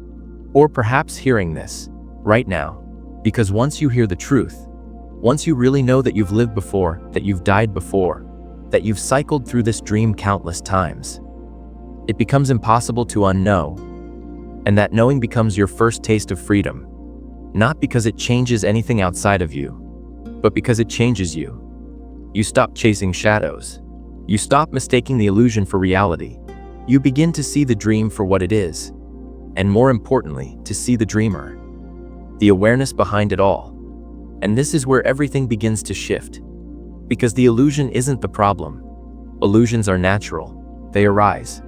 or perhaps hearing this right now. Because once you hear the truth, once you really know that you've lived before, that you've died before, that you've cycled through this dream countless times, it becomes impossible to unknow. And that knowing becomes your first taste of freedom. Not because it changes anything outside of you, but because it changes you. You stop chasing shadows. You stop mistaking the illusion for reality. You begin to see the dream for what it is. and more importantly, to see the dreamer, the awareness behind it all. And this is where everything begins to shift. Because the illusion isn't the problem. Illusions are natural. They arise.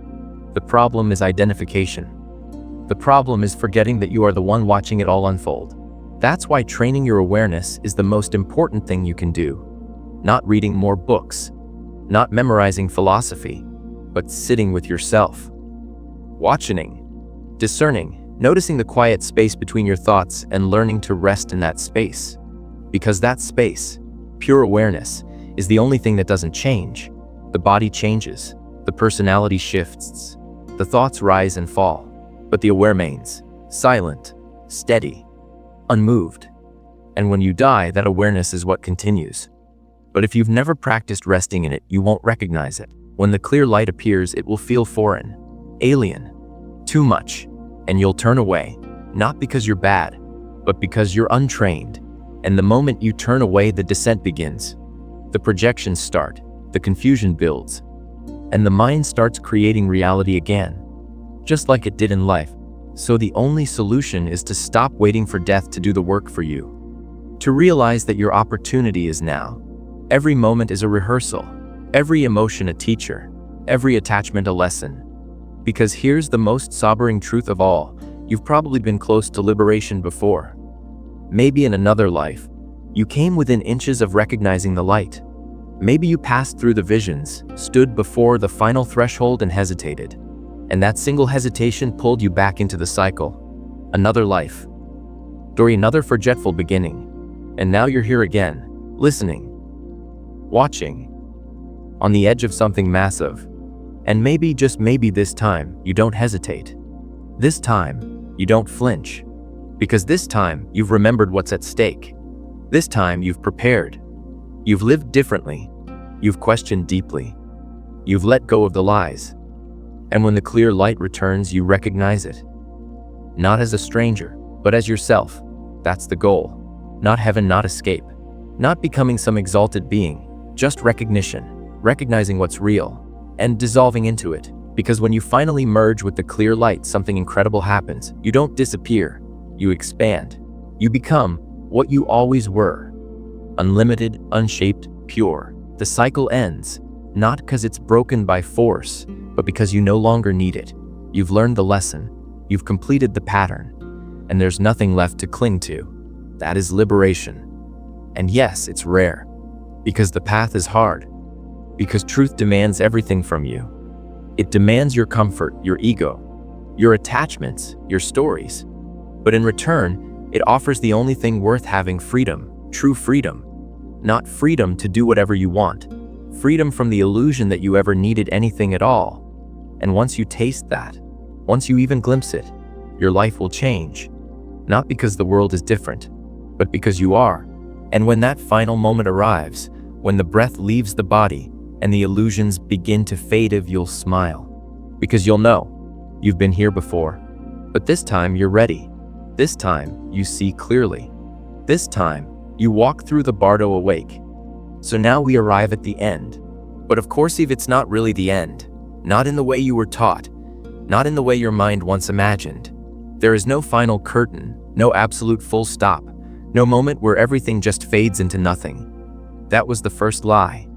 The problem is identification. The problem is forgetting that you are the one watching it all unfold. That's why training your awareness is the most important thing you can do. Not reading more books, not memorizing philosophy, but sitting with yourself. Watching, discerning, noticing the quiet space between your thoughts and learning to rest in that space. Because that space, pure awareness, is the only thing that doesn't change. The body changes, the personality shifts, the thoughts rise and fall, but the aware remains, silent, steady, unmoved. And when you die, that awareness is what continues. But if you've never practiced resting in it, you won't recognize it. When the clear light appears, it will feel foreign, alien, too much, and you'll turn away, not because you're bad, but because you're untrained. And the moment you turn away, the descent begins. The projections start, the confusion builds, and the mind starts creating reality again, just like it did in life. So the only solution is to stop waiting for death to do the work for you. To realize that your opportunity is now. Every moment is a rehearsal, every emotion a teacher, every attachment a lesson. Because here's the most sobering truth of all, you've probably been close to liberation before. Maybe in another life, you came within inches of recognizing the light. Maybe you passed through the visions, stood before the final threshold and hesitated. And that single hesitation pulled you back into the cycle. Another life. During another forgetful beginning. And now you're here again, listening, watching, on the edge of something massive. And maybe, just maybe this time, you don't hesitate. This time, you don't flinch. Because this time, you've remembered what's at stake. This time, you've prepared. You've lived differently. You've questioned deeply. You've let go of the lies. And when the clear light returns, you recognize it. Not as a stranger, but as yourself. That's the goal. Not heaven, not escape. Not becoming some exalted being. Just recognition. Recognizing what's real. And dissolving into it. Because when you finally merge with the clear light, something incredible happens. You don't disappear. You expand. You become what you always were. Unlimited, unshaped, pure. The cycle ends, not because it's broken by force, but because you no longer need it. You've learned the lesson. You've completed the pattern. And there's nothing left to cling to. That is liberation. And yes, it's rare. Because the path is hard. Because truth demands everything from you. It demands your comfort, your ego, your attachments, your stories. But in return, it offers the only thing worth having: freedom, true freedom. Not freedom to do whatever you want. Freedom from the illusion that you ever needed anything at all. And once you taste that, once you even glimpse it, your life will change. Not because the world is different, but because you are. And when that final moment arrives, when the breath leaves the body and the illusions begin to fade, you'll smile. Because you'll know, you've been here before. But this time you're ready. This time you see clearly. This time you walk through the bardo awake. So now we arrive at the end. But of course, Eve, it's not really the end. Not in the way you were taught. Not in the way your mind once imagined. There is no final curtain, no absolute full stop, no moment where everything just fades into nothing. That was the first lie.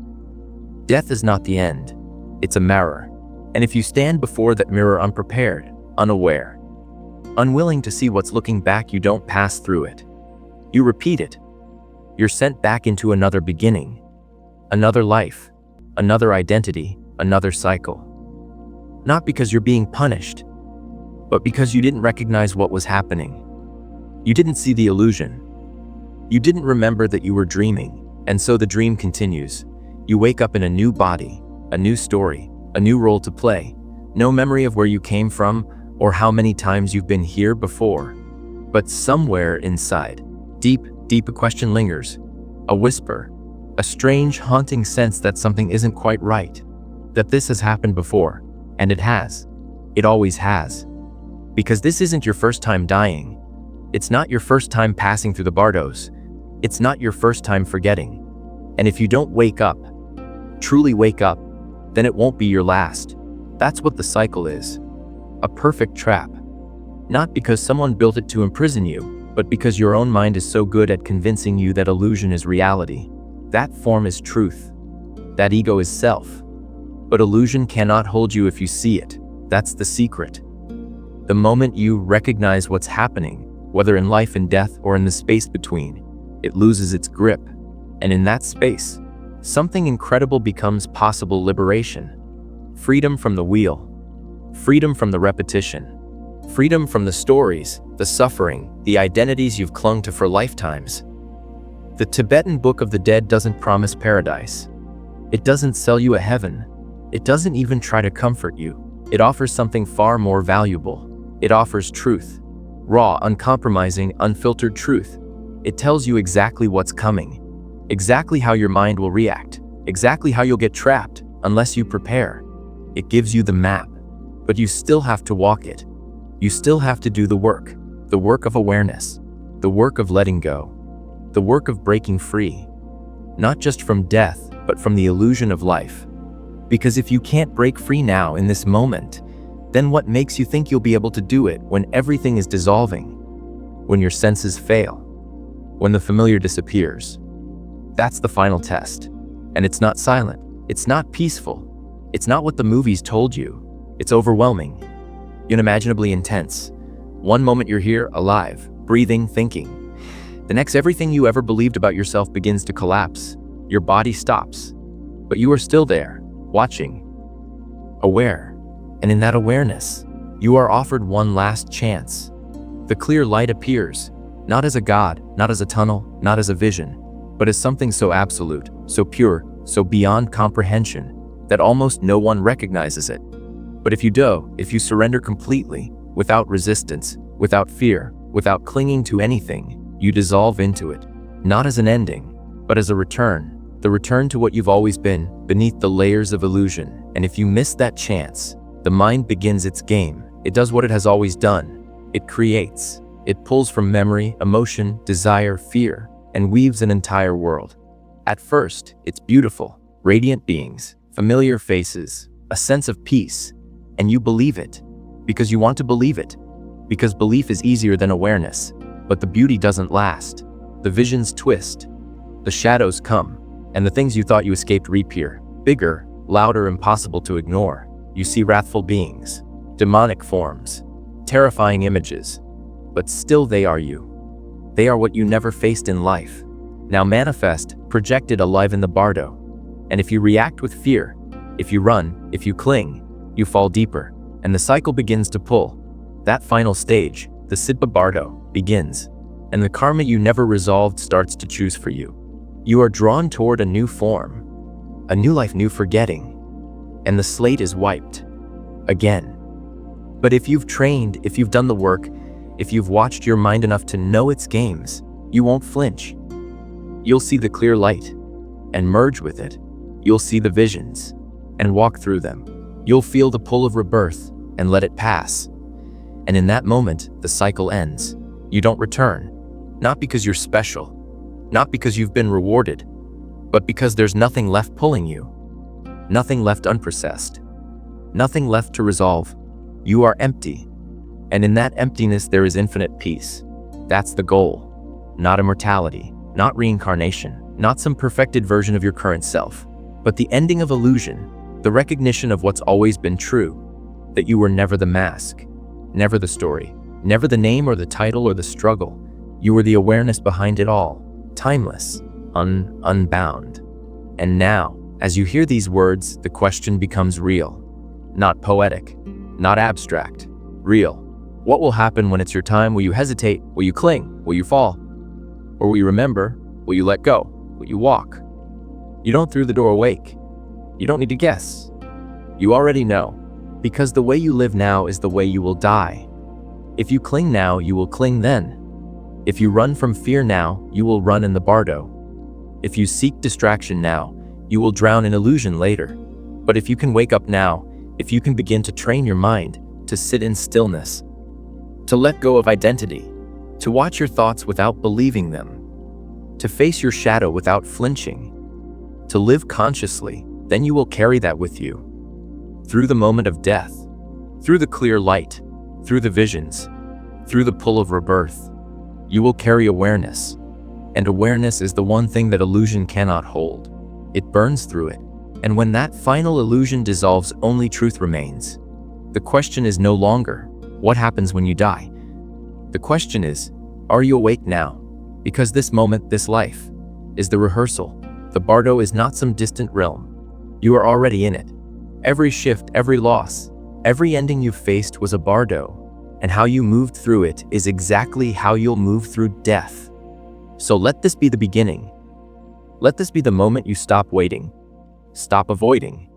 Death is not the end. It's a mirror. And if you stand before that mirror unprepared, unaware, unwilling to see what's looking back, you don't pass through it. You repeat it. You're sent back into another beginning, another life, another identity, another cycle. Not because you're being punished, but because you didn't recognize what was happening. You didn't see the illusion. You didn't remember that you were dreaming, and so the dream continues. You wake up in a new body, a new story, a new role to play. No memory of where you came from or how many times you've been here before. But somewhere inside, deep a question lingers. A whisper, a strange, haunting sense that something isn't quite right. That this has happened before. And it has. It always has. Because this isn't your first time dying. It's not your first time passing through the bardos. It's not your first time forgetting. And if you don't wake up, truly wake up, then it won't be your last. That's what the cycle is. A perfect trap. Not because someone built it to imprison you, but because your own mind is so good at convincing you that illusion is reality. That form is truth. That ego is self. But illusion cannot hold you if you see it. That's the secret. The moment you recognize what's happening, whether in life and death or in the space between, it loses its grip. And in that space, something incredible becomes possible: liberation. Freedom from the wheel. Freedom from the repetition. Freedom from the stories, the suffering, the identities you've clung to for lifetimes. The Tibetan Book of the Dead doesn't promise paradise. It doesn't sell you a heaven. It doesn't even try to comfort you. It offers something far more valuable. It offers truth. Raw, uncompromising, unfiltered truth. It tells you exactly what's coming. Exactly how your mind will react. Exactly how you'll get trapped unless you prepare. It gives you the map. But you still have to walk it. You still have to do the work of awareness, the work of letting go, the work of breaking free, not just from death, but from the illusion of life. Because if you can't break free now in this moment, then what makes you think you'll be able to do it when everything is dissolving, when your senses fail, when the familiar disappears? That's the final test. And it's not silent. It's not peaceful. It's not what the movies told you. It's overwhelming, unimaginably intense. One moment you're here, alive, breathing, thinking. The next, everything you ever believed about yourself begins to collapse. Your body stops. But you are still there, watching, aware. And in that awareness, you are offered one last chance. The clear light appears, not as a god, not as a tunnel, not as a vision, but as something so absolute, so pure, so beyond comprehension, that almost no one recognizes it. But if you surrender completely, without resistance, without fear, without clinging to anything, you dissolve into it, not as an ending, but as a return, the return to what you've always been, beneath the layers of illusion. And if you miss that chance, the mind begins its game. It does what it has always done. It creates. It pulls from memory, emotion, desire, fear, and weaves an entire world. At first, it's beautiful, radiant beings, familiar faces, a sense of peace. And you believe it, because you want to believe it, because belief is easier than awareness. But the beauty doesn't last. The visions twist, the shadows come, and the things you thought you escaped reappear, bigger, louder, impossible to ignore. You see wrathful beings, demonic forms, terrifying images, but still they are you. They are what you never faced in life, now manifest, projected alive in the bardo. And if you react with fear, if you run, if you cling, you fall deeper, and the cycle begins to pull. That final stage, the Siddha Bardo, begins, and the karma you never resolved starts to choose for you. You are drawn toward a new form, a new life, new forgetting, and the slate is wiped again. But if you've trained, if you've done the work, if you've watched your mind enough to know its games, you won't flinch. You'll see the clear light and merge with it. You'll see the visions and walk through them. You'll feel the pull of rebirth and let it pass. And in that moment, the cycle ends. You don't return, not because you're special, not because you've been rewarded, but because there's nothing left pulling you, nothing left unprocessed, nothing left to resolve. You are empty, and in that emptiness there is infinite peace. That's the goal, not immortality, not reincarnation, not some perfected version of your current self, but the ending of illusion, the recognition of what's always been true, that you were never the mask, never the story, never the name or the title or the struggle. You were the awareness behind it all, timeless, unbound. And now, as you hear these words, the question becomes real, not poetic, not abstract, real. What will happen when it's your time? Will you hesitate? Will you cling? Will you fall? Or will you remember? Will you let go? Will you walk? You don't through the door awake. You don't need to guess. You already know, because the way you live now is the way you will die. If you cling now, you will cling then. If you run from fear now, you will run in the bardo. If you seek distraction now, you will drown in illusion later. But if you can wake up now, if you can begin to train your mind to sit in stillness, to let go of identity, to watch your thoughts without believing them, to face your shadow without flinching, to live consciously, then you will carry that with you. Through the moment of death, through the clear light, through the visions, Through the pull of rebirth, you will carry awareness. And awareness is the one thing that illusion cannot hold. It burns through it. And when that final illusion dissolves, only truth remains. The question is no longer, what happens when you die? The question is, are you awake now? Because this moment, this life, is the rehearsal. The bardo is not some distant realm. You are already in it. Every shift, every loss, every ending you faced was a bardo. And how you moved through it is exactly how you'll move through death. So let this be the beginning. Let this be the moment you stop waiting. Stop avoiding.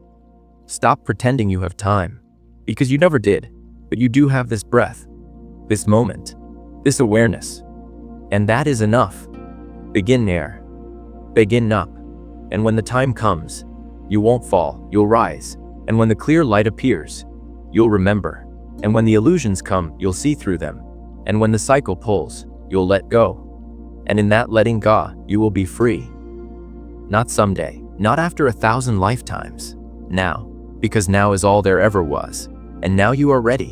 Stop pretending you have time. Because you never did. But you do have this breath, this moment, this awareness. And that is enough. Begin there. Begin up. And when the time comes, you won't fall, you'll rise. And when the clear light appears, you'll remember. And when the illusions come, you'll see through them. And when the cycle pulls, you'll let go. And in that letting go, you will be free. Not someday, not after 1,000 lifetimes. Now, because now is all there ever was. And now you are ready.